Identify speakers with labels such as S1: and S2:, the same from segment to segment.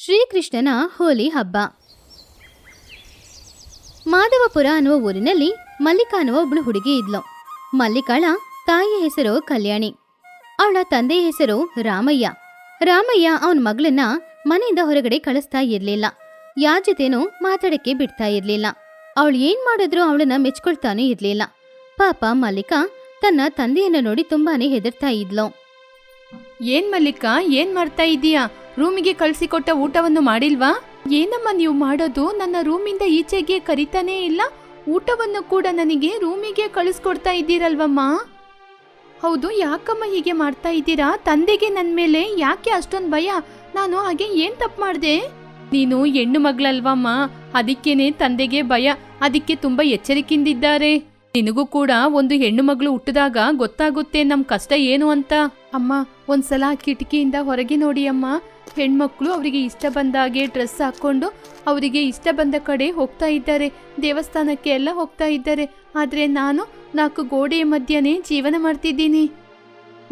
S1: ಶ್ರೀಕೃಷ್ಣನ ಹೋಲಿ ಹಬ್ಬ. ಮಾಧವಪುರ ಅನ್ನುವ ಊರಿನಲ್ಲಿ ಮಲ್ಲಿಕಾ ಅನ್ನುವ ಒಬ್ಳು ಹುಡುಗಿ ಇದ್ಲು. ಮಲ್ಲಿಕಾಳ ತಾಯಿಯ ಹೆಸರು ಕಲ್ಯಾಣಿ, ಅವಳ ತಂದೆಯ ಹೆಸರು ರಾಮಯ್ಯ. ರಾಮಯ್ಯ ಅವನ ಮಗಳನ್ನ ಮನೆಯಿಂದ ಹೊರಗಡೆ ಕಳಿಸ್ತಾ ಇರ್ಲಿಲ್ಲ, ಯಾರ ಜೊತೆನೂ ಮಾತಾಡಕ್ಕೆ ಬಿಡ್ತಾ ಇರ್ಲಿಲ್ಲ. ಅವಳು ಏನ್ ಮಾಡಿದ್ರು ಅವಳನ್ನ ಮೆಚ್ಕೊಳ್ತಾನೂ ಇರ್ಲಿಲ್ಲ. ಪಾಪ ಮಲ್ಲಿಕಾ ತನ್ನ ತಂದೆಯನ್ನ ನೋಡಿ ತುಂಬಾನೇ ಹೆದರ್ತಾ ಇದ್ಲು.
S2: ಏನ್ ಮಲ್ಲಿಕಾ, ಏನ್ ಮಾಡ್ತಾ ಇದೀಯಾ? ರೂಮಿಗೆ ಕಳ್ಸಿಕೊಟ್ಟ ಊಟವನ್ನು ಮಾಡಿಲ್ವಾ? ಏನಮ್ಮ ನೀವು ಮಾಡೋದು? ನನ್ನ ರೂಮಿಂದ ಈಚೆಗೆ ಕರಿತಾನೇ ಇಲ್ಲ, ಊಟವನ್ನು ಕೂಡ ನನಗೆ ರೂಮಿಗೆ ಕಳಿಸ್ಕೊಡ್ತಾ ಇದ್ದೀರಲ್ವಮ್ಮ? ಹೌದು, ಯಾಕಮ್ಮ ಹೀಗೆ ಮಾಡ್ತಾ ಇದ್ದೀರಾ? ತಂದೆಗೆ ನನ್ನ ಮೇಲೆ ಯಾಕೆ ಅಷ್ಟೊಂದು ಭಯ? ನಾನು ಹಾಗೆ ಏನ್ ತಪ್ಪು ಮಾಡಿದೆ? ನೀನು ಹೆಣ್ಣು ಮಗಳಲ್ವಮ್ಮ, ಅದಕ್ಕೇನೆ ತಂದೆಗೆ ಭಯ, ಅದಕ್ಕೆ ತುಂಬಾ ಎಚ್ಚರಿಕೆಯಿಂದಿದ್ದಾರೆ. ನಿನಗೂ ಕೂಡ ಒಂದು ಹೆಣ್ಣು ಮಗಳು ಹುಟ್ಟಿದಾಗ ಗೊತ್ತಾಗುತ್ತೆ ನಮ್ ಕಷ್ಟ ಏನು ಅಂತ. ಅಮ್ಮ, ಒಂದ್ಸಲ ಕಿಟಕಿಯಿಂದ ಹೊರಗೆ ನೋಡಿ ಅಮ್ಮ, ಹೆಣ್ಮಕ್ಳು ಅವರಿಗೆ ಇಷ್ಟ ಬಂದ ಹಾಗೆ ಡ್ರೆಸ್ ಹಾಕೊಂಡು ಅವರಿಗೆ ಇಷ್ಟ ಬಂದ ಕಡೆ ಹೋಗ್ತಾ ಇದ್ದಾರೆ, ದೇವಸ್ಥಾನಕ್ಕೆ ಎಲ್ಲ ಹೋಗ್ತಾ ಇದ್ದಾರೆ. ಆದ್ರೆ ನಾನು 4 ಗೋಡೆಯ ಮಧ್ಯನೇ ಜೀವನ ಮಾಡ್ತಿದ್ದೀನಿ.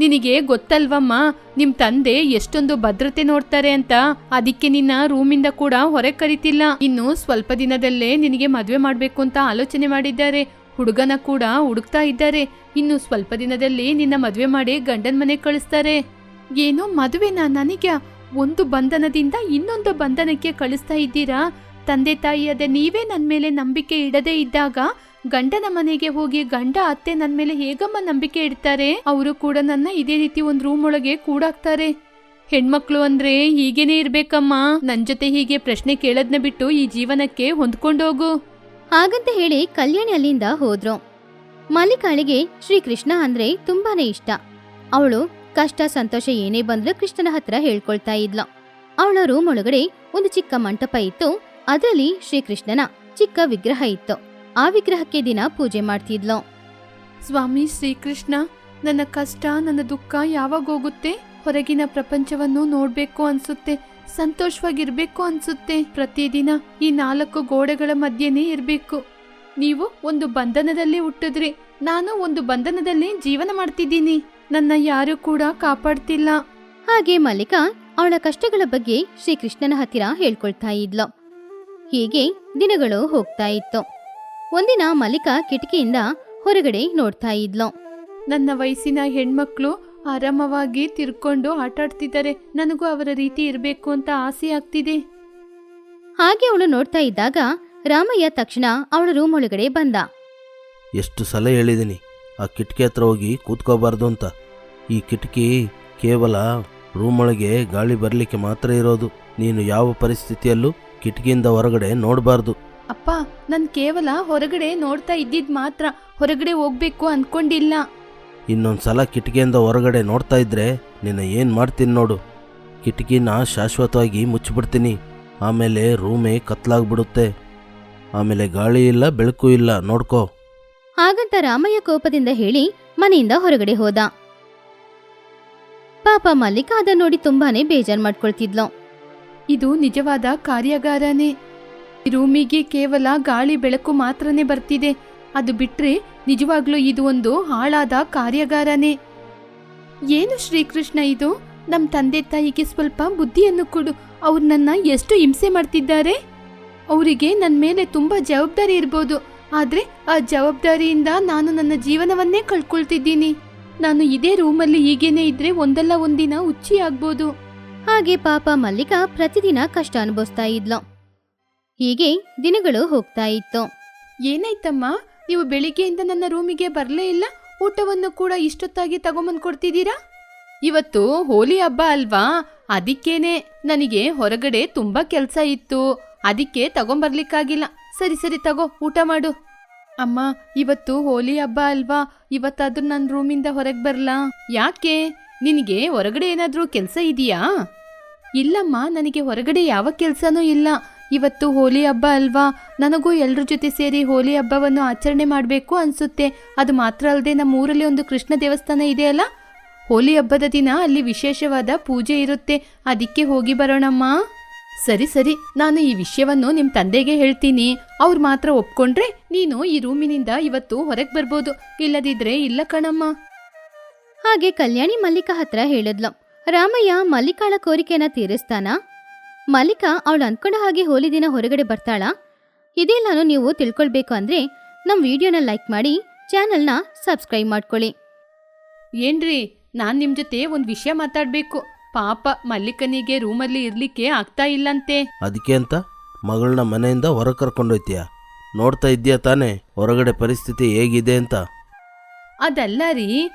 S2: ನಿನಗೆ ಗೊತ್ತಲ್ವಮ್ಮ, ನಿಮ್ ತಂದೆ ಎಷ್ಟೊಂದು ಭದ್ರತೆ ನೋಡ್ತಾರೆ ಅಂತ, ಅದಕ್ಕೆ ನಿನ್ನ ರೂಮಿಂದ ಕೂಡ ಹೊರಗೆ ಕರಿತಿಲ್ಲ. ಇನ್ನು ಸ್ವಲ್ಪ ದಿನದಲ್ಲೇ ನಿನಗೆ ಮದ್ವೆ ಮಾಡ್ಬೇಕು ಅಂತ ಆಲೋಚನೆ ಮಾಡಿದ್ದಾರೆ, ಹುಡುಗನ ಕೂಡ ಹುಡುಕ್ತಾ ಇದ್ದಾರೆ. ಇನ್ನು ಸ್ವಲ್ಪ ದಿನದಲ್ಲಿ ನಿನ್ನ ಮದ್ವೆ ಮಾಡಿ ಗಂಡನ ಮನೆ ಕಳಿಸ್ತಾರೆ. ಏನೋ ಮದುವೆನಾ? ನನಗೆ ಒಂದು ಬಂಧನದಿಂದ ಇನ್ನೊಂದು ಬಂಧನಕ್ಕೆ ಕಳಿಸ್ತಾ ಇದ್ದೀರಾ? ತಂದೆ ತಾಯಿಯಾದ ನೀವೇ ನನ್ನ ಮೇಲೆ ನಂಬಿಕೆ ಇಡದೇ ಇದ್ದಾಗ ಗಂಡನ ಮನೆಗೆ ಹೋಗಿ ಗಂಡ ಅತ್ತೆ ನನ್ನ ಮೇಲೆ ಹೇಗಮ್ಮ ನಂಬಿಕೆ ಇಡ್ತಾರೆ? ಅವರು ಕೂಡ ನನ್ನ ಇದೇ ರೀತಿ ಒಂದು ರೂಮ್ ಒಳಗೆ ಕೂಡಾಕ್ತಾರೆ. ಹೆಣ್ಮಕ್ಳು ಅಂದ್ರೆ ಹೀಗೇನೆ ಇರ್ಬೇಕಮ್ಮ. ನನ್ ಜೊತೆ ಹೀಗೆ ಪ್ರಶ್ನೆ ಕೇಳದ್ನ ಬಿಟ್ಟು ಈ ಜೀವನಕ್ಕೆ ಹೊಂದ್ಕೊಂಡೋಗು.
S1: ಹಾಗಂತ ಹೇಳಿ ಕಲ್ಯಾಣಿ ಅಲ್ಲಿಂದ ಹೋದ್ರು. ಮಲ್ಲಿಕಾಳಿಗೆ ಶ್ರೀಕೃಷ್ಣ ಅಂದ್ರೆ ತುಂಬಾನೇ ಇಷ್ಟ. ಅವಳು ಕಷ್ಟ ಸಂತೋಷ ಏನೇ ಬಂದ್ರೂ ಕೃಷ್ಣನ ಹತ್ರ ಹೇಳ್ಕೊಳ್ತಾ ಇದ್ಲು. ಅವಳ ರೂಮ್ ಒಳಗಡೆ ಒಂದು ಚಿಕ್ಕ ಮಂಟಪ ಇತ್ತು, ಅದರಲ್ಲಿ ಶ್ರೀಕೃಷ್ಣನ ಚಿಕ್ಕ ವಿಗ್ರಹ ಇತ್ತು. ಆ ವಿಗ್ರಹಕ್ಕೆ ದಿನ ಪೂಜೆ ಮಾಡ್ತಿದ್ಲು.
S2: ಸ್ವಾಮಿ ಶ್ರೀಕೃಷ್ಣ, ನನ್ನ ಕಷ್ಟ ನನ್ನ ದುಃಖ ಯಾವಾಗ ಹೋಗುತ್ತೆ? ಹೊರಗಿನ ಪ್ರಪಂಚವನ್ನು ನೋಡ್ಬೇಕು ಅನ್ಸುತ್ತೆ, ಸಂತೋಷವಾಗಿರ್ಬೇಕು ಅನ್ಸುತ್ತೆ. ಪ್ರತಿದಿನ ಈ 4 ಗೋಡೆಗಳ ಮಧ್ಯೆನೇ ಇರ್ಬೇಕು. ನೀವು ಒಂದು ಬಂಧನದಲ್ಲಿ ಹುಟ್ಟಿದ್ರಿ, ನಾನು ಒಂದು ಬಂಧನದಲ್ಲಿ ಜೀವನ ಮಾಡ್ತಿದ್ದೀನಿ. ನನ್ನ ಯಾರು ಕೂಡ ಕಾಪಾಡ್ತಿಲ್ಲ.
S1: ಹಾಗೆ ಮಲ್ಲಿಕಾ ಅವಳ ಕಷ್ಟಗಳ ಬಗ್ಗೆ ಶ್ರೀಕೃಷ್ಣನ ಹತ್ತಿರ ಹೇಳ್ಕೊಳ್ತಾ ಇದ್ಲು. ಹೀಗೆ ದಿನಗಳು ಹೋಗ್ತಾ ಇತ್ತು. ಒಂದಿನ ಮಲ್ಲಿಕಾ ಕಿಟಕಿಯಿಂದ ಹೊರಗಡೆ ನೋಡ್ತಾ ಇದ್ಲು.
S2: ನನ್ನ ವಯಸ್ಸಿನ ಹೆಣ್ಮಕ್ಳು ಆರಾಮವಾಗಿ ತಿರ್ಕೊಂಡು ಆಟಾಡ್ತಿದ್ದಾರೆ, ನನಗೂ ಅವರ ರೀತಿ ಇರಬೇಕು ಅಂತ ಆಸೆ ಆಗ್ತಿದೆ.
S1: ಹಾಗೆ ಅವಳು ನೋಡ್ತಾ ಇದ್ದಾಗ ರಾಮಯ್ಯ ತಕ್ಷಣ ಅವಳ ರೂಮ್ ಒಳಗಡೆ ಬಂದ.
S3: ಎಷ್ಟು ಸಲ ಹೇಳಿದ್ದೀನಿ ಆ ಕಿಟಕಿ ಹತ್ರ ಹೋಗಿ ಕೂತ್ಕೋಬಾರ್ದು ಅಂತ. ಈ ಕಿಟಕಿ ಕೇವಲ ರೂಮ್ ಒಳಗೆ ಗಾಳಿ ಬರಲಿಕ್ಕೆ ಮಾತ್ರ ಇರೋದು. ನೀನು ಯಾವ ಪರಿಸ್ಥಿತಿಯಲ್ಲೂ ಕಿಟಕಿಯಿಂದ ಹೊರಗಡೆ ನೋಡಬಾರ್ದು.
S2: ಅಪ್ಪ, ನಾನು ಕೇವಲ ಹೊರಗಡೆ ನೋಡ್ತಾ ಇದ್ದಿದ್ ಮಾತ್ರ, ಹೊರಗಡೆ ಹೋಗ್ಬೇಕು ಅನ್ಕೊಂಡಿಲ್ಲ.
S3: ಇನ್ನೊಂದು ಸಲ ಕಿಟಕಿಯಿಂದ ಹೊರಗಡೆ ನೋಡ್ತಾ ಇದ್ರೆ ನಿನ್ನ ಏನು ಮಾಡ್ತೀನಿ ನೋಡು. ಕಿಟಕಿನ ಶಾಶ್ವತವಾಗಿ ಮುಚ್ಚಿಬಿಡ್ತೀನಿ. ಆಮೇಲೆ ರೂಮೇ ಕತ್ಲಾಗ್ಬಿಡುತ್ತೆ. ಆಮೇಲೆ ಗಾಳಿ ಇಲ್ಲ, ಬೆಳಕು ಇಲ್ಲ, ನೋಡ್ಕೋ.
S1: ಹಾಗಂತ ರಾಮಯ್ಯ ಕೋಪದಿಂದ ಹೇಳಿ ಮನೆಯಿಂದ ಹೊರಗಡೆ ಹೋದ. ಪಾಪ ಮಲ್ಲಿಕಾ ಅದನ್ನ ನೋಡಿ ತುಂಬಾನೇ ಬೇಜಾರು ಮಾಡ್ಕೊಳ್ತಿದ್ಲು.
S2: ಇದು ನಿಜವಾದ ಕಾರ್ಯಾಗಾರನೇ. ರೂಮಿಗೆ ಕೇವಲ ಗಾಳಿ ಬೆಳಕು ಮಾತ್ರನೇ ಬರ್ತಿದೆ, ಅದು ಬಿಟ್ರೆ ನಿಜವಾಗ್ಲೂ ಇದು ಒಂದು ಹಾಳಾದ ಕಾರ್ಯಾಗಾರನೇ. ಏನು ಶ್ರೀಕೃಷ್ಣ ಇದು? ನಮ್ ತಂದೆ ತಾಯಿಗೆ ಸ್ವಲ್ಪ ಬುದ್ಧಿಯನ್ನು ಕೊಡು. ಅವ್ರು ನನ್ನ ಎಷ್ಟು ಹಿಂಸೆ ಮಾಡ್ತಿದ್ದಾರೆ. ಅವರಿಗೆ ನನ್ನ ಮೇಲೆ ತುಂಬಾ ಜವಾಬ್ದಾರಿ ಇರ್ಬೋದು, ಆದ್ರೆ ಆ ಜವಾಬ್ದಾರಿಯಿಂದ ನಾನು ನನ್ನ ಜೀವನವನ್ನೇ ಕಳ್ಕೊಳ್ತಿದ್ದೀನಿ. ನಾನು ಇದೇ ರೂಮಲ್ಲಿ ಹೀಗೇನೆ ಇದ್ರೆ ಒಂದಲ್ಲ ಒಂದಿನ ಹುಚ್ಚಿ ಆಗ್ಬೋದು.
S1: ಹಾಗೆ ಪಾಪ ಮಲ್ಲಿಕಾ ಪ್ರತಿದಿನ ಕಷ್ಟ ಅನುಭವಿಸ್ತಾ ಇದ್ಲು. ಹೀಗೆ ದಿನಗಳು ಹೋಗ್ತಾ ಇತ್ತು.
S2: ಏನಾಯ್ತಮ್ಮ, ನೀವು ಬೆಳಿಗ್ಗೆಯಿಂದ ನನ್ನ ರೂಮಿಗೆ ಬರಲೇ ಇಲ್ಲ, ಊಟವನ್ನು ಕೂಡ ಇಷ್ಟೊತ್ತಾಗಿ ತಗೊಂಬಂದು ಕೊಡ್ತಿದ್ದೀರಾ? ಇವತ್ತು ಹೋಲಿ ಹಬ್ಬ ಅಲ್ವಾ, ಅದಕ್ಕೇನೆ ನನಗೆ ಹೊರಗಡೆ ತುಂಬಾ ಕೆಲಸ ಇತ್ತು, ಅದಕ್ಕೆ ತಗೊಂಬರ್ಲಿಕ್ಕಾಗಿಲ್ಲ. ಸರಿ ಸರಿ ತಗೋ, ಊಟ ಮಾಡು. ಅಮ್ಮ, ಇವತ್ತು ಹೋಲಿ ಹಬ್ಬ ಅಲ್ವಾ, ಇವತ್ತಾದ್ರೂ ನನ್ನ ರೂಮಿಂದ ಹೊರಗೆ ಬರಲಾ? ಯಾಕೆ, ನಿನಗೆ ಹೊರಗಡೆ ಏನಾದ್ರೂ ಕೆಲಸ ಇದೆಯಾ? ಇಲ್ಲಮ್ಮ, ನನಗೆ ಹೊರಗಡೆ ಯಾವ ಕೆಲಸನೂ ಇಲ್ಲ. ಇವತ್ತು ಹೋಲಿ ಹಬ್ಬ ಅಲ್ವಾ, ನನಗೂ ಎಲ್ಲರ ಜೊತೆ ಸೇರಿ ಹೋಲಿ ಹಬ್ಬವನ್ನು ಆಚರಣೆ ಮಾಡಬೇಕು ಅನ್ಸುತ್ತೆ. ಅದು ಮಾತ್ರ ಅಲ್ಲದೆ ನಮ್ಮ ಊರಲ್ಲಿ ಒಂದು ಕೃಷ್ಣ ದೇವಸ್ಥಾನ ಇದೆಯಲ್ಲ, ಹೋಲಿ ಹಬ್ಬದ ದಿನ ಅಲ್ಲಿ ವಿಶೇಷವಾದ ಪೂಜೆ ಇರುತ್ತೆ, ಅದಕ್ಕೆ ಹೋಗಿ ಬರೋಣಮ್ಮ. ಸರಿ ಸರಿ, ನಾನು ಈ ವಿಷಯವನ್ನು ನಿಮ್ಮ ತಂದೆಗೆ ಹೇಳ್ತೀನಿ. ಅವ್ರು ಮಾತ್ರ ಒಪ್ಕೊಂಡ್ರೆ ನೀನು ಈ ರೂಮಿನಿಂದ ಇವತ್ತು ಹೊರಗೆ ಬರ್ಬೋದು, ಇಲ್ಲದಿದ್ರೆ ಇಲ್ಲ ಕಣಮ್ಮ.
S1: ಹಾಗೆ ಕಲ್ಯಾಣಿ ಮಲ್ಲಿಕಾ ಹತ್ರ ಹೇಳಿದ್ಲು. ರಾಮಯ್ಯ ಮಲ್ಲಿಕಾಳ ಕೋರಿಕೆನ ತೀರಿಸ್ತಾನ? ಮಲ್ಲಿಕಾ ಅವಳು ಅನ್ಕೊಂಡ ಹಾಗೆ ಹೋಲಿ ದಿನ ಹೊರಗಡೆ ಬರ್ತಾಳಾ? ಇದೆಲ್ಲಾನು ನೀವು ತಿಳ್ಕೊಳ್ಬೇಕು ಅಂದ್ರೆ ನಮ್ಮ ವಿಡಿಯೋನ ಲೈಕ್ ಮಾಡಿ ಚಾನೆಲ್ನ ಸಬ್ಸ್ಕ್ರೈಬ್ ಮಾಡ್ಕೊಳ್ಳಿ.
S2: ಏನ್ರಿ, ನಾನ್ ನಿಮ್ ಜೊತೆ ಒಂದ್ ವಿಷಯ ಮಾತಾಡ್ಬೇಕು. ಪಾಪ ಮಲ್ಲಿಕನಿಗೆ ರೂಮಲ್ಲಿ ಇರ್ಲಿಕ್ಕೆ ಆಗ್ತಾ ಇಲ್ಲಂತೆ.
S3: ಅದಕ್ಕೆ ಅಂತ ಮಗಳನ್ನ ಮನೆಯಿಂದ ಹೊರಗೆ ಕರ್ಕೊಂಡೋಯ್ತೀಯ? ನೋಡ್ತಾ ಇದ್ದೀಯ ತಾನೇ ಹೊರಗಡೆ ಪರಿಸ್ಥಿತಿ ಹೇಗಿದೆ ಅಂತ.
S2: ಅದಲ್ಲ ರೀ,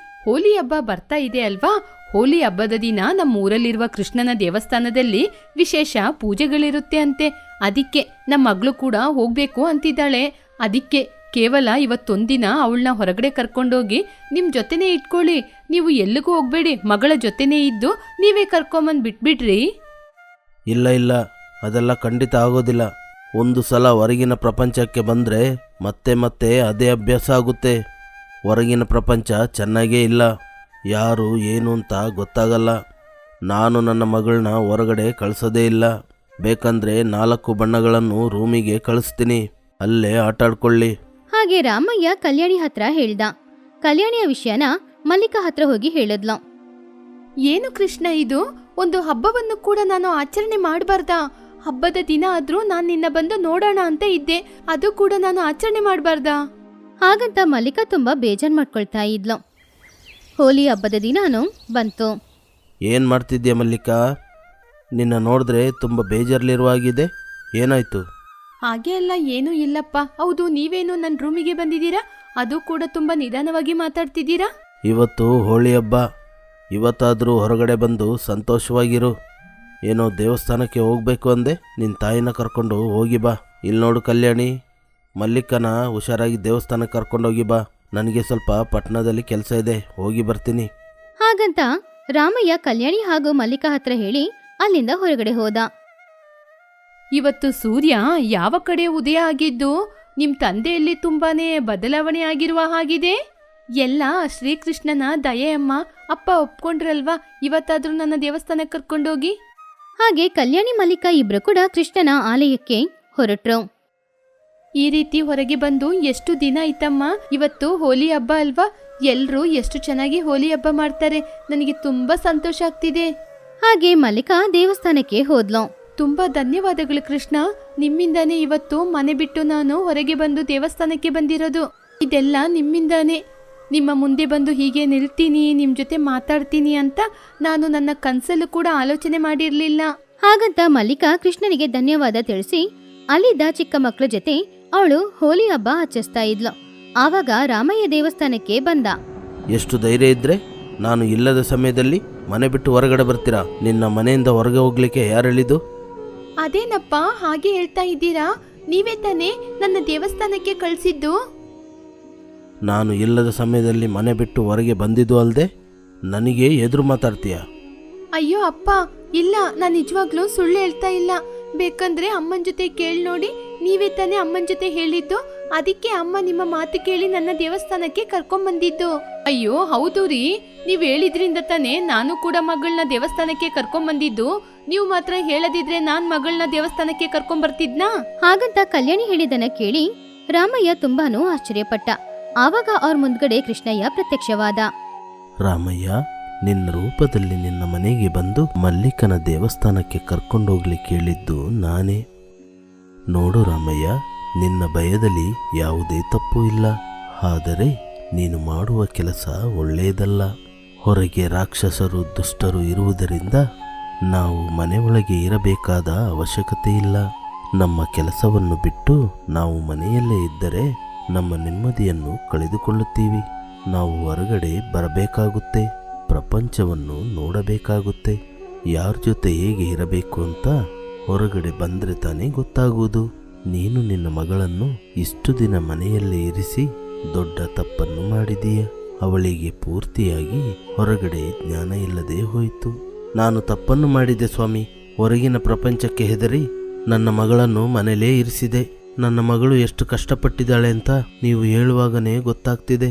S2: ಹೋಲಿ ಹಬ್ಬ ಬರ್ತಾ ಇದೆ ಅಲ್ವಾ? ಹೋಲಿ ಹಬ್ಬದ ದಿನ ನಮ್ಮ ಊರಲ್ಲಿರುವ ಕೃಷ್ಣನ ದೇವಸ್ಥಾನದಲ್ಲಿ ವಿಶೇಷ ಪೂಜೆಗಳಿರುತ್ತೆ ಅಂತೆ. ಅದಕ್ಕೆ ನಮ್ಮ ಮಗಳು ಕೂಡ ಹೋಗ್ಬೇಕು ಅಂತಿದ್ದಾಳೆ. ಅದಕ್ಕೆ ಕೇವಲ ಇವತ್ತೊಂದಿನ ಅವಳನ್ನ ಹೊರಗಡೆ ಕರ್ಕೊಂಡೋಗಿ ನಿಮ್ ಜೊತೆನೇ ಇಟ್ಕೊಳ್ಳಿ. ನೀವು ಎಲ್ಲಿಗೂ ಹೋಗ್ಬೇಡಿ, ಮಗಳ ಜೊತೆನೇ ಇದ್ದು ನೀವೇ ಕರ್ಕೊಂಬಂದ್ ಬಿಟ್ಬಿಡ್ರಿ.
S3: ಇಲ್ಲ ಇಲ್ಲ, ಅದೆಲ್ಲ ಖಂಡಿತ ಆಗೋದಿಲ್ಲ. ಒಂದು ಸಲ ಹೊರಗಿನ ಪ್ರಪಂಚಕ್ಕೆ ಬಂದರೆ ಮತ್ತೆ ಮತ್ತೆ ಅದೇ ಅಭ್ಯಾಸ ಆಗುತ್ತೆ. ಹೊರಗಿನ ಪ್ರಪಂಚ ಚೆನ್ನಾಗೇ ಇಲ್ಲ, ಯಾರು ಏನು ಅಂತ ಗೊತ್ತಾಗಲ್ಲ. ನಾನು ನನ್ನ ಮಗಳನ್ನ ಹೊರಗಡೆ ಕಳಿಸೋದೇ ಇಲ್ಲ. ಬೇಕಂದ್ರೆ 4 ಬಣ್ಣಗಳನ್ನು ರೂಮಿಗೆ ಕಳಿಸ್ತೀನಿ, ಅಲ್ಲೇ ಆಟಾಡ್ಕೊಳ್ಳಿ.
S1: ಹಾಗೆ ರಾಮಯ್ಯ ಕಲ್ಯಾಣಿ ಹತ್ರ ಹೇಳ್ದ. ಕಲ್ಯಾಣಿಯ ವಿಷಯನ ಮಲ್ಲಿಕಾ ಹತ್ರ ಹೋಗಿ ಹೇಳಿದ್ಲು.
S2: ಏನು ಕೃಷ್ಣ ಇದು? ಒಂದು ಹಬ್ಬವನ್ನು ಕೂಡ ನಾನು ಆಚರಣೆ ಮಾಡಬಾರ್ದಾ? ಹಬ್ಬದ ದಿನ ಆದ್ರೂ ನಾನು ನಿನ್ನ ಬಂದು ನೋಡೋಣ ಅಂತ ಇದ್ದೆ, ಅದು ಕೂಡ ನಾನು ಆಚರಣೆ ಮಾಡಬಾರ್ದಾ?
S1: ಹಾಗಂತ ಮಲ್ಲಿಕಾ ತುಂಬಾ ಬೇಜಾರ್ ಮಾಡ್ಕೊಳ್ತಾ ಇದ್ಲು. ಹೋಲಿ ಹಬ್ಬದ ದಿನಾನು ಬಂತು.
S3: ಏನು ಮಾಡ್ತಿದ್ಯಾ ಮಲ್ಲಿಕಾ? ನಿನ್ನ ನೋಡಿದ್ರೆ ತುಂಬ ಬೇಜಾರಲ್ಲಿರುವಾಗಿದೆ, ಏನಾಯ್ತು?
S2: ಹಾಗೆ ಅಲ್ಲ, ಏನೂ ಇಲ್ಲಪ್ಪ. ಹೌದು, ನೀವೇನು ನನ್ನ ರೂಮಿಗೆ ಬಂದಿದ್ದೀರಾ? ಅದು ಕೂಡ ತುಂಬಾ ನಿಧಾನವಾಗಿ ಮಾತಾಡ್ತಿದ್ದೀರಾ.
S3: ಇವತ್ತು ಹೋಳಿ ಹಬ್ಬ, ಇವತ್ತಾದರೂ ಹೊರಗಡೆ ಬಂದು ಸಂತೋಷವಾಗಿರು. ಏನೋ ದೇವಸ್ಥಾನಕ್ಕೆ ಹೋಗ್ಬೇಕು ಅಂದೆ, ನಿನ್ನ ತಾಯಿನ ಕರ್ಕೊಂಡು ಹೋಗಿ ಬಾ. ಇಲ್ಲಿ ನೋಡು ಕಲ್ಯಾಣಿ, ಮಲ್ಲಿಕನ ಹುಷಾರಾಗಿ ದೇವಸ್ಥಾನಕ್ಕೆ ಕರ್ಕೊಂಡೋಗಿ ಬಾ. ನನಗೆ ಸ್ವಲ್ಪ ಪಟ್ಟಣದಲ್ಲಿ ಕೆಲಸ ಇದೆ, ಹೋಗಿ ಬರ್ತೀನಿ.
S1: ಹಾಗಂತ ರಾಮಯ್ಯ ಕಲ್ಯಾಣಿ ಹಾಗೂ ಮಲ್ಲಿಕಾ ಹತ್ರ ಹೇಳಿ ಅಲ್ಲಿಂದ ಹೊರಗಡೆ ಹೋದ.
S2: ಇವತ್ತು ಸೂರ್ಯ ಯಾವ ಕಡೆ ಉದಯ ಆಗಿದ್ದು? ನಿಮ್ ತಂದೆಯಲ್ಲಿ ತುಂಬಾನೇ ಬದಲಾವಣೆ ಆಗಿರುವ ಹಾಗಿದೆ. ಎಲ್ಲ ಶ್ರೀಕೃಷ್ಣನ ದಯೆಯಮ್ಮ. ಅಪ್ಪ ಒಪ್ಕೊಂಡ್ರಲ್ವಾ, ಇವತ್ತಾದ್ರೂ ನನ್ನ ದೇವಸ್ಥಾನಕ್ಕೆ ಕರ್ಕೊಂಡೋಗಿ.
S1: ಹಾಗೆ ಕಲ್ಯಾಣಿ ಮಲ್ಲಿಕಾ ಇಬ್ರು ಕೂಡ ಕೃಷ್ಣನ ಆಲಯಕ್ಕೆ ಹೊರಟ್ರು.
S2: ಈ ರೀತಿ ಹೊರಗೆ ಬಂದು ಎಷ್ಟು ದಿನ ಆಯ್ತಮ್ಮ. ಇವತ್ತು ಹೋಲಿ ಹಬ್ಬ ಅಲ್ವಾ? ಎಲ್ರೂ ಎಷ್ಟು ಚೆನ್ನಾಗಿ ಹೋಲಿ ಹಬ್ಬ ಮಾಡ್ತಾರೆ. ನನಗೆ ತುಂಬಾ ಸಂತೋಷ ಆಗ್ತಿದೆ.
S1: ಹಾಗೆ ಮಲ್ಲಿಕಾ ದೇವಸ್ಥಾನಕ್ಕೆ ಹೋದ್ಲು.
S2: ತುಂಬಾ ಧನ್ಯವಾದಗಳು ಕೃಷ್ಣ, ನಿಮ್ಮಿಂದಾನೇ ಇವತ್ತು ಮನೆ ಬಿಟ್ಟು ನಾನು ಹೊರಗೆ ಬಂದು ದೇವಸ್ಥಾನಕ್ಕೆ ಬಂದಿರೋದು. ಇದೆಲ್ಲ ನಿಮ್ಮಿಂದಾನೇ. ನಿಮ್ಮ ಮುಂದೆ ಬಂದು ಹೀಗೆ ನಿಲ್ತೀನಿ, ನಿಮ್ ಜೊತೆ ಮಾತಾಡ್ತೀನಿ ಅಂತ ನಾನು ನನ್ನ ಕನ್ಸಲ್ಲೂ ಕೂಡ ಆಲೋಚನೆ ಮಾಡಿರ್ಲಿಲ್ಲ.
S1: ಹಾಗಂತ ಮಲ್ಲಿಕಾ ಕೃಷ್ಣನಿಗೆ ಧನ್ಯವಾದ ತಿಳಿಸಿ ಅಲ್ಲಿದ್ದ ಚಿಕ್ಕ ಮಕ್ಕಳ ಜೊತೆ ಅವಳು ಹೋಲಿ ಹಬ್ಬ ಆಚರಿಸ್ತಾ ಇದ್ಲು. ಆವಾಗ ರಾಮಯ್ಯ ದೇವಸ್ಥಾನಕ್ಕೆ ಬಂದ.
S3: ಎಷ್ಟು ಧೈರ್ಯ ಇದ್ರೆ ನಾನು ಇಲ್ಲದ ಸಮಯದಲ್ಲಿ ಮನೆ ಬಿಟ್ಟು ಹೊರಗಡೆ ಬರ್ತೀರಾ? ನಿನ್ನ ಮನೆಯಿಂದ ಹೊರಗೆ ಹೋಗ್ಲಿಕ್ಕೆ ಯಾರು ಹೇಳಿದ್ದು?
S2: ಅದೇನಪ್ಪ ಹಾಗೆ ಹೇಳ್ತಾ ಇದ್ದೀರಾ? ನೀವೇ ತಾನೇ ನನ್ನ ದೇವಸ್ಥಾನಕ್ಕೆ ಕಳಿಸಿದ್ದು.
S3: ನಾನು ಇಲ್ಲದ ಸಮಯದಲ್ಲಿ ಮನೆ ಬಿಟ್ಟು ಹೊರಗೆ ಬಂದಿದ್ದು ಅಲ್ಲದೆ ನನಗೆ ಎದುರು ಮಾತಾಡ್ತೀಯ?
S2: ಅಯ್ಯೋ ಅಪ್ಪ, ಇಲ್ಲ, ನಾನು ನಿಜವಾಗ್ಲೂ ಸುಳ್ಳು ಹೇಳ್ತಾ ಇಲ್ಲ. ಬೇಕಂದ್ರೆ ಅಮ್ಮನ ಜೊತೆ ಕೇಳಿ ನೋಡಿ, ನೀವೇ ತಾನೇ ಅಮ್ಮನ ಜೊತೆ ಹೇಳಿದ್ದು. ಅದಕ್ಕೆ ಅಮ್ಮ ನಿಮ್ಮ ಮಾತು ಕೇಳಿ ನನ್ನ ದೇವಸ್ಥಾನಕ್ಕೆ ಕರ್ಕೊಂಬಂದಿದ್ದು. ಅಯ್ಯೋ ಹೌದು ರೀ, ನೀವ್ ಹೇಳಿದ್ರಿಂದ ತಾನೇ ನಾನು ಕೂಡ ಮಗಳನ್ನ ದೇವಸ್ಥಾನಕ್ಕೆ ಕರ್ಕೊಂಬಂದಿದ್ದು. ನೀವು ಮಾತ್ರ ಹೇಳದಿದ್ರೆ ನಾನ್ ಮಗಳನ್ನ ದೇವಸ್ಥಾನಕ್ಕೆ ಕರ್ಕೊಂಬರ್ತಿದ್ನಾ?
S1: ಹಾಗಂತ ಕಲ್ಯಾಣಿ ಹೇಳಿದನ್ನ ಕೇಳಿ ರಾಮಯ್ಯ ತುಂಬಾನು ಆಶ್ಚರ್ಯಪಟ್ಟ. ಆವಾಗ ಅವ್ರ ಮುಂದ್ಗಡೆ ಕೃಷ್ಣಯ್ಯ ಪ್ರತ್ಯಕ್ಷವಾದ.
S3: ರಾಮಯ್ಯ, ನಿನ್ನ ರೂಪದಲ್ಲಿ ನಿನ್ನ ಮನೆಗೆ ಬಂದು ಮಲ್ಲಿಕನ ದೇವಸ್ಥಾನಕ್ಕೆ ಕರ್ಕೊಂಡೋಗ್ಲಿಕ್ಕೆ ಹೇಳಿದ್ದು ನಾನೇ. ನೋಡು ರಾಮಯ್ಯ, ನಿನ್ನ ಭಯದಲ್ಲಿ ಯಾವುದೇ ತಪ್ಪು ಇಲ್ಲ. ಆದರೆ ನೀನು ಮಾಡುವ ಕೆಲಸ ಒಳ್ಳೆಯದಲ್ಲ. ಹೊರಗೆ ರಾಕ್ಷಸರು ದುಷ್ಟರು ಇರುವುದರಿಂದ ನಾವು ಮನೆಯೊಳಗೆ ಇರಬೇಕಾದ ಅವಶ್ಯಕತೆ ಇಲ್ಲ. ನಮ್ಮ ಕೆಲಸವನ್ನು ಬಿಟ್ಟು ನಾವು ಮನೆಯಲ್ಲೇ ಇದ್ದರೆ ನಮ್ಮ ನೆಮ್ಮದಿಯನ್ನು ಕಳೆದುಕೊಳ್ಳುತ್ತೀವಿ. ನಾವು ಹೊರಗಡೆ ಬರಬೇಕಾಗುತ್ತೆ, ಪ್ರಪಂಚವನ್ನು ನೋಡಬೇಕಾಗುತ್ತೆ. ಯಾರ ಜೊತೆ ಹೇಗೆ ಇರಬೇಕು ಅಂತ ಹೊರಗಡೆ ಬಂದರೆ ತಾನೇ ಗೊತ್ತಾಗುವುದು. ನೀನು ನಿನ್ನ ಮಗಳನ್ನು ಇಷ್ಟು ದಿನ ಮನೆಯಲ್ಲೇ ಇರಿಸಿ ದೊಡ್ಡ ತಪ್ಪನ್ನು ಮಾಡಿದೀಯ. ಅವಳಿಗೆ ಪೂರ್ತಿಯಾಗಿ ಹೊರಗಡೆ ಜ್ಞಾನ ಇಲ್ಲದೆ ಹೋಯಿತು. ನಾನು ತಪ್ಪನ್ನು ಮಾಡಿದೆ ಸ್ವಾಮಿ. ಹೊರಗಿನ ಪ್ರಪಂಚಕ್ಕೆ ಹೆದರಿ ನನ್ನ ಮಗಳನ್ನು ಮನೆಯಲ್ಲೇ ಇರಿಸಿದೆ. ನನ್ನ ಮಗಳು ಎಷ್ಟು ಕಷ್ಟಪಟ್ಟಿದ್ದಾಳೆ ಅಂತ ನೀವು ಹೇಳುವಾಗನೇ ಗೊತ್ತಾಗ್ತಿದೆ.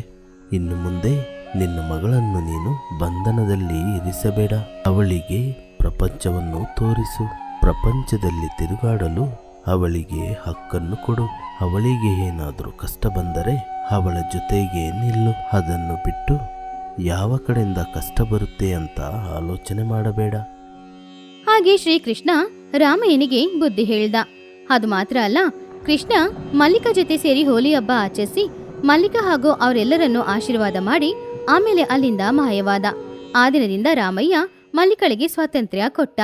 S3: ಇನ್ನು ಮುಂದೆ ನಿನ್ನ ಮಗಳನ್ನು ನೀನು ಬಂಧನದಲ್ಲಿ ಇರಿಸಬೇಡ. ಅವಳಿಗೆ ಪ್ರಪಂಚವನ್ನು ತೋರಿಸು. ಪ್ರಪಂಚದಲ್ಲಿ ತಿರುಗಾಡಲು ಅವಳಿಗೆ ಹಕ್ಕನ್ನು ಕೊಡು. ಅವಳಿಗೆ ಏನಾದರೂ ಕಷ್ಟ ಬಂದರೆ ಅವಳ ಜೊತೆಗೆ ನಿಲ್ಲು. ಅದನ್ನು ಬಿಟ್ಟು ಯಾವ ಕಡೆಯಿಂದ ಕಷ್ಟ ಬರುತ್ತೆ ಅಂತ ಆಲೋಚನೆ ಮಾಡಬೇಡ.
S1: ಹಾಗೆ ಶ್ರೀಕೃಷ್ಣ ರಾಮಯ್ಯನಿಗೆ ಬುದ್ಧಿ ಹೇಳ್ದ. ಅದು ಮಾತ್ರ ಅಲ್ಲ, ಕೃಷ್ಣ ಮಲ್ಲಿಕಾ ಜೊತೆ ಸೇರಿ ಹೋಲಿ ಹಬ್ಬ ಆಚರಿಸಿ ಮಲ್ಲಿಕಾ ಹಾಗೂ ಅವರೆಲ್ಲರನ್ನೂ ಆಶೀರ್ವಾದ ಮಾಡಿ ಆಮೇಲೆ ಅಲ್ಲಿಂದ ಮಾಯವಾದ. ಆ ದಿನದಿಂದ ರಾಮಯ್ಯ ಮಲ್ಲಿಕಳಿಗೆ ಸ್ವಾತಂತ್ರ್ಯ ಕೊಟ್ಟ.